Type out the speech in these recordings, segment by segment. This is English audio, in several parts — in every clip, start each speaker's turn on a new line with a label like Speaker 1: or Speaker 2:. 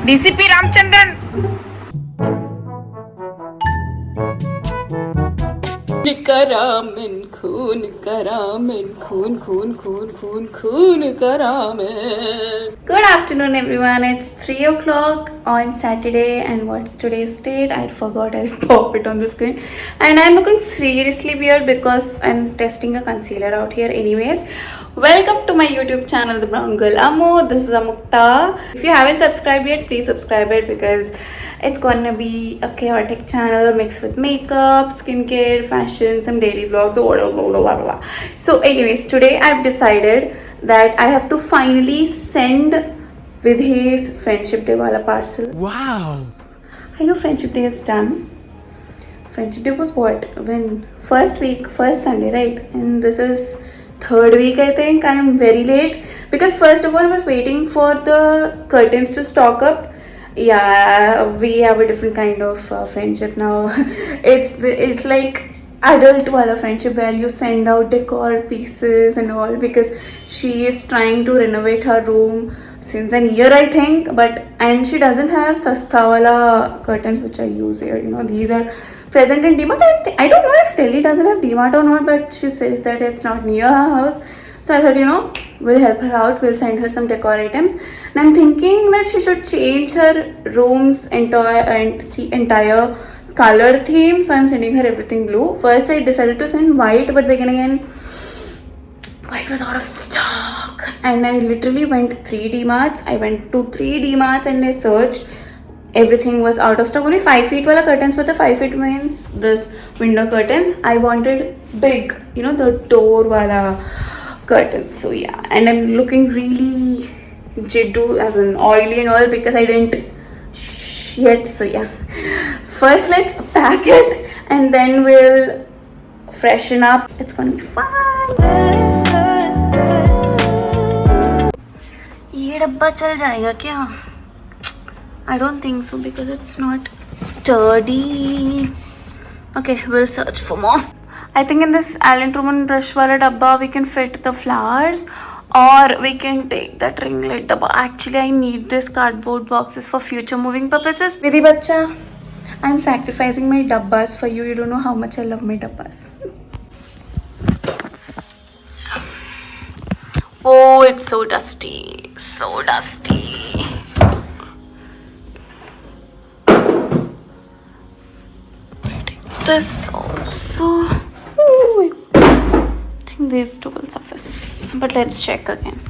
Speaker 1: DCP Ramachandran करामेन खून करामेन खून खून खून खून खून करामेन. Good afternoon everyone. It's 3 o'clock on Saturday and what's today's date? I forgot. I'll pop it on the screen. And I'm looking seriously weird because I'm testing a concealer out here anyways. Welcome to my YouTube channel, The Brown Girl Amu. This is Amukta. If you haven't subscribed yet, please subscribe it because it's gonna be a chaotic channel mixed with makeup, skincare, fashion, some daily vlogs, blah, blah, blah, blah, blah. So anyways, today I've decided that I have to finally send Vidhi's Friendship Day wala parcel. Wow! I know Friendship Day is done. Friendship Day was what? When? First week, first Sunday, right? And this is third week, I think. I am very late because first of all I was waiting for the curtains to stock up. Yeah, we have a different kind of friendship now. It's like adult wala friendship where you send out decor pieces and all because she is trying to renovate her room since a year, I think, and she doesn't have sasta wala curtains which I use here. You know, these are present in DMart. I don't know if Delhi doesn't have DMart or not, but she says that it's not near her house. So I thought, we'll help her out. We'll send her some decor items. And I'm thinking that she should change her room's entire color theme. So I'm sending her everything blue. First I decided to send white, but then again, white was out of stock. And I literally went 3 DMarts. I went to 3 DMarts and I searched. Everything was out of stock. Only 5 feet wala curtains, but the 5 feet means this window curtains. I wanted big, the door wala curtains. So yeah, and I'm looking really jiddu as an oily and all because I didn't yet. So yeah, first let's pack it and then we'll freshen up. It's gonna be fun. ये डब्बा चल जाएगा क्या? I don't think so because it's not sturdy. Okay, we'll search for more. I think in this Allen Truman brush wala dabba we can fit the flowers or we can take that ring light dabba. Actually, I need this cardboard boxes for future moving purposes. Vidhi bacha, I'm sacrificing my dabbas for you. You don't know how much I love my dabbas. Oh, it's so dusty. So dusty. This also. Ooh, I think these two will suffice, but let's check again.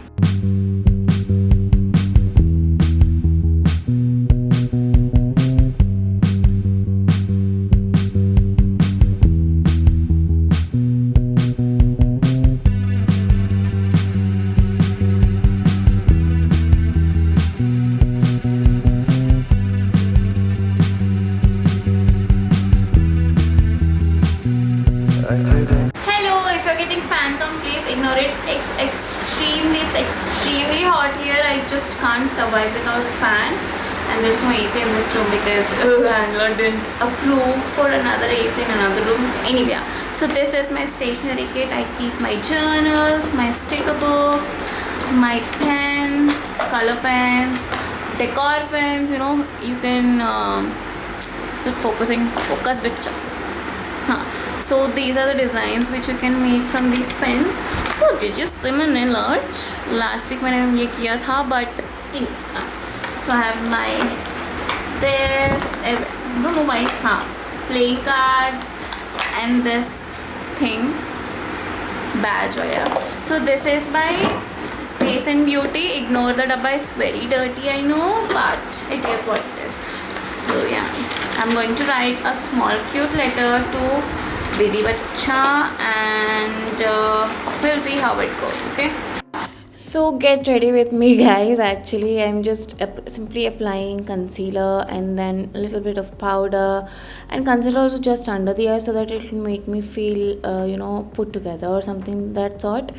Speaker 1: Ignore it. It's extremely hot here. I just can't survive without fan, and there's no AC in this room because landlord didn't approve for another AC in another room. So anyway, so this is my stationery kit. I keep my journals, my sticker books, my pens, color pens, decor pens. You can focus picture. So these are the designs which you can make from these pens. So did you see my nail art? Last week मैंने ये किया था, but it's so I have my this I don't know why playing cards and this thing badge वगैरह. So this is by Space and Beauty. Ignore the dabba, it's very dirty, I know, but it is what it is. So yeah, I'm going to write a small cute letter to Vidhi Bacha and we'll see how it goes, okay? So get ready with me guys. Actually I'm just simply applying concealer and then a little bit of powder, and concealer also just under the eye so that it will make me feel put together or something that sort.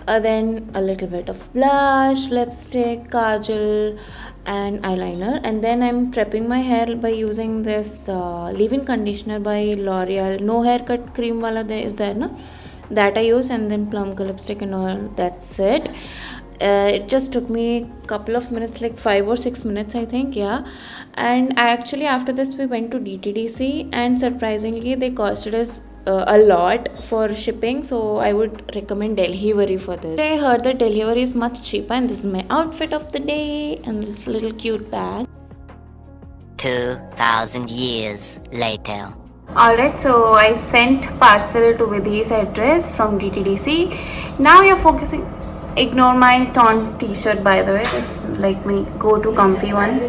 Speaker 1: Then a little bit of blush, lipstick, kajal and eyeliner, and then I'm prepping my hair by using this leave-in conditioner by L'Oreal. No haircut cream wala is there na, that I use, and then plum lipstick and all. That's it. It just took me a couple of minutes, like 5 or 6 minutes, I think. Yeah. And I actually, after this, we went to DTDC, and surprisingly, they costed us a lot for shipping. So I would recommend delivery for this. I heard that delivery is much cheaper, and this is my outfit of the day, and this little cute bag.
Speaker 2: 2,000 years later.
Speaker 1: Alright, so I sent parcel to Vidhi's address from DTDC. Now you're focusing. Ignore my torn t-shirt, by the way. It's like my go-to comfy one.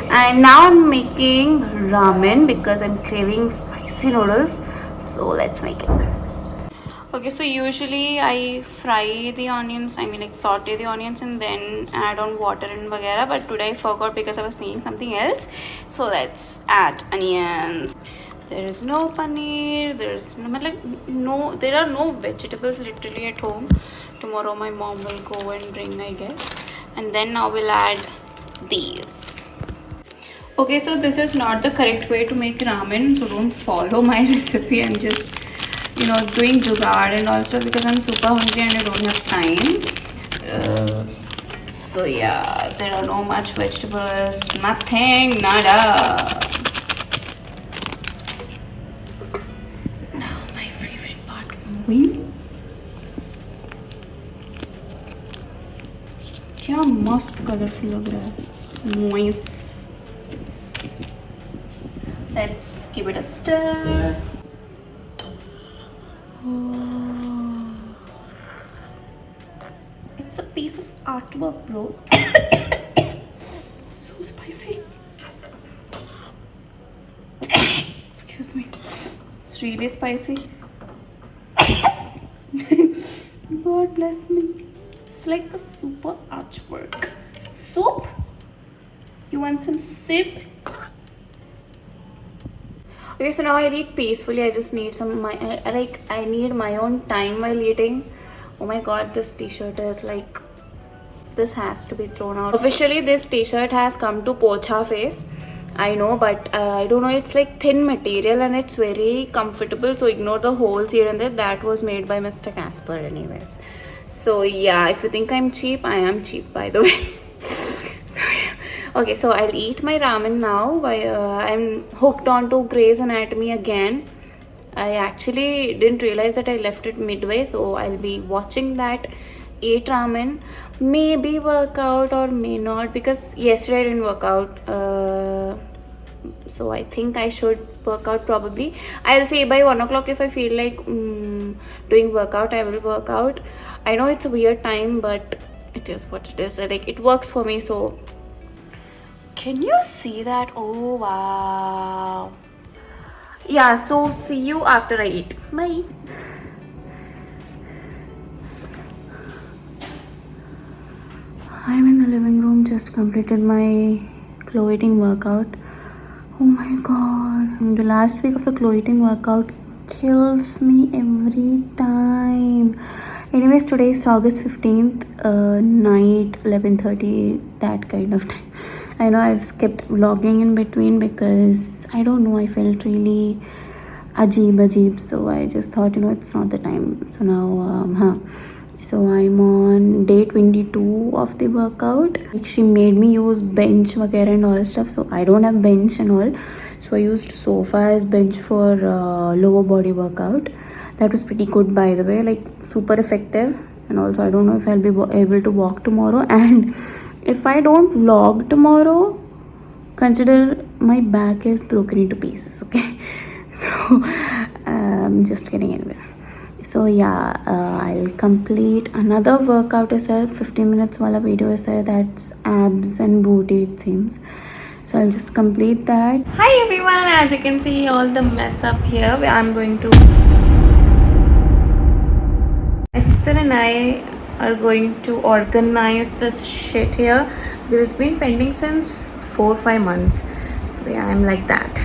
Speaker 1: And now I'm making ramen because I'm craving spicy noodles. So let's make it. Okay, so usually I fry the onions, I mean like saute the onions and then add on water and vagara, but today I forgot because I was thinking something else. So let's add onions. There is no paneer, there are no vegetables literally at home. Tomorrow my mom will go and bring, I guess. And then now we'll add these. Okay, so this is not the correct way to make ramen, so don't follow my recipe. I'm just doing jugaad and also because I'm super hungry and I don't have time. So yeah, there are no much vegetables, nothing, nada. Now my favorite part, moving. क्या मस्त colourful लग रहा है, nice. Let's give it a stir. It's a piece of artwork, bro. So spicy. Excuse me. It's really spicy. God bless me. It's like a super artwork. Soup? You want some soup? Okay, so now I eat peacefully. I just need I need my own time while eating. Oh my god, this t-shirt is like, this has to be thrown out. Officially, this t-shirt has come to Pocha face. I know, but I don't know, it's like thin material and it's very comfortable. So ignore the holes here and there. That was made by Mr. Casper anyways. So yeah, if you think I'm cheap, I am cheap, by the way. Okay, so I'll eat my ramen now. I'm hooked on to Grey's Anatomy again. I actually didn't realize that I left it midway, so I'll be watching that, eat ramen, maybe work out or may not, because yesterday I didn't work out. So I think I should work out probably. I'll say by 1 o'clock if I feel like doing workout, I will work out. I know it's a weird time, but it is what it is. Like, it works for me, so... Can you see that? Oh, wow. Yeah, so see you after I eat. Bye. I'm in the living room, just completed my clothing workout. Oh my god. The last week of the clothing workout kills me every time. Anyways, today is August 15th, night 11:30, that kind of time. I know I've skipped vlogging in between because I don't know, I felt really ajeeb, so I just thought, it's not the time. So now, so I'm on day 22 of the workout. Like, she made me use bench vagara and all stuff, so I don't have bench and all. So I used sofa as bench for lower body workout. That was pretty good, by the way, like super effective. And also I don't know if I'll be able to walk tomorrow, and if I don't vlog tomorrow, consider my back is broken into pieces, okay? So I'm just kidding anyway. So yeah, I'll complete another workout is there, 15 minutes wala video is there, that's abs and booty it seems. So I'll just complete that. Hi everyone, as you can see all the mess up here, I'm going to... My sister and I are going to organize this shit here because it's been pending since 4 or 5 months. So yeah, I'm like that.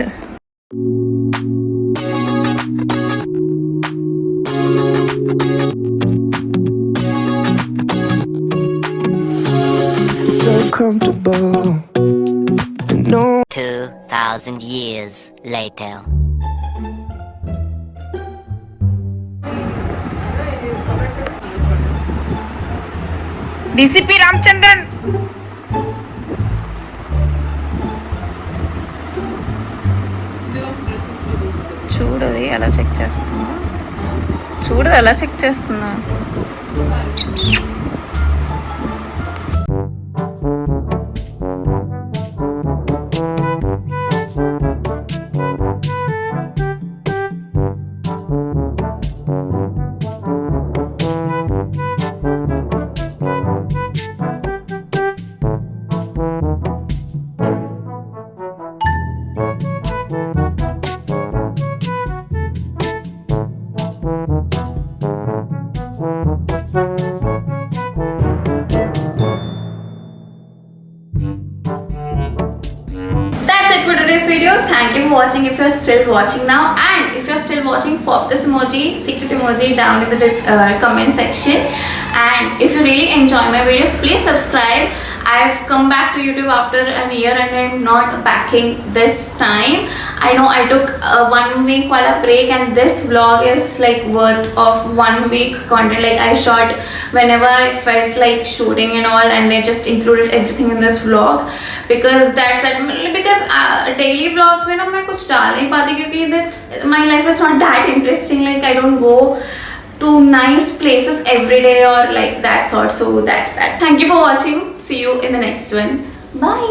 Speaker 2: So comfortable. No. 2,000 years later.
Speaker 1: DCP Ramachandran చూడది ఎలా check చేస్తుందా చూడదు ఎలా check చేస్తుందా Today's video. Thank you for watching. If you're still watching now, and if you're still watching, pop this emoji, secret emoji down in the comment section. And if you really enjoy my videos, please subscribe. I've come back to YouTube after a year and I'm not packing this time. I know I took a 1 week while a break, and this vlog is like worth of 1 week content. Like I shot whenever I felt like shooting and all, and they just included everything in this vlog because that's that. Because daily vlogs में ना मैं कुछ डाल नहीं पाती क्योंकि that's my life is not that interesting. Like I don't go to nice places every day or like that sort. So that's that. Thank you for watching. See you in the next one. Bye.